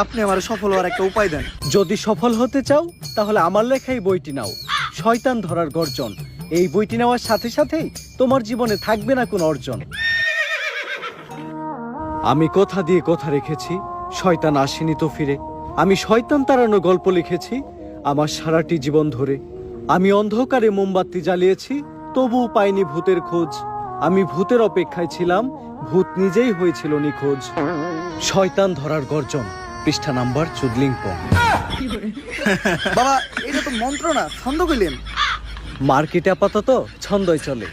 আপনি আমার সফল হওয়ার একটা উপায় দেন। যদি সফল হতে চাও তাহলে আমার লেখা এই বইটি নাও, শয়তান ধরার গর্জন। এই বইটি নেওয়ার সাথে সাথেই তোমার জীবনে থাকবে না কোনো অর্জন। আমি কথা দিয়ে কথা রেখেছি, শয়তান আসেনি তো ফিরে। আমি শয়তান তাড়ানোর গল্প লিখেছি আমার সারাটি জীবন ধরে। আমি অন্ধকারে মোমবাতি জ্বালিয়েছি, তবুও পাইনি ভূতের খোঁজ। আমি ভূতের অপেক্ষায় ছিলাম, ভূত নিজেই হয়েছিল নিখোঁজ। শয়তান ধরার গর্জন, পৃষ্ঠা নাম্বার চুদলিংপং। বাবা এটা তো মন্ত্র না, ছন্দ কইলেন। মার্কেটে আপাতত ছন্দই চলে।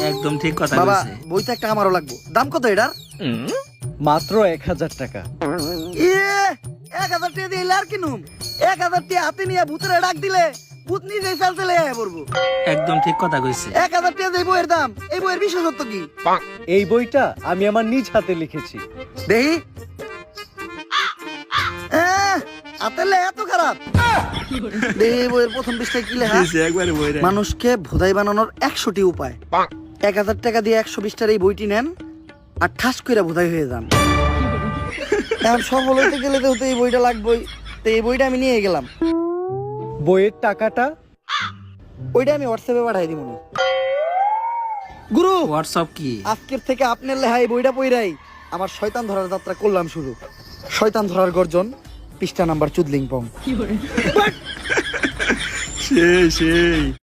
একদম ঠিক কথা বাবা বলছে। বইটা একটা আমারও লাগবো। দাম কত এটার? মাত্র 1000 টাকা। ইয়ে 1000 টাকা দিয়ে আর কিনুম? 1000 টাকা হাতে নিয়ে ভূতের ডাক দিলে ভূত নিজেই চাল চলে আয় পড়বো। একদম ঠিক কথা কইছে। 1000 টাকা দিয়ে বইয়ের দাম, এই বইয়ের বিশেষত্ব কি? এই বইটা আমি আমার নিজ হাতে লিখেছি। দেহি আতেলে এত খারাপ। দেহি বইয়ের প্রথম পৃষ্ঠায় কি লেখা? একবারে বইরা মানুষকে ভোদাই বানানোর 100টি উপায়। 1000 টাকা দিয়ে 120টার এই বইটি নেন আর ঠাস করে ভোদাই হয়ে যান। এখন সফল হইতে গেলে তো এই বইটা লাগবেই। তো এই বইটা আমি নিয়ে গেলাম। বইয়ের টাকাটা ওইটা আমি হোয়াটসঅ্যাপে পাঠাই দিব। গুরু হোয়াটসঅ্যাপ কি? আজকের থেকে আপনার লেখা এই বইটা পইরাই আমার শয়তান ধরার যাত্রা করলাম শুরু। শয়তান ধরার গর্জন, পৃষ্ঠা নাম্বার চুদলিংপং। সেই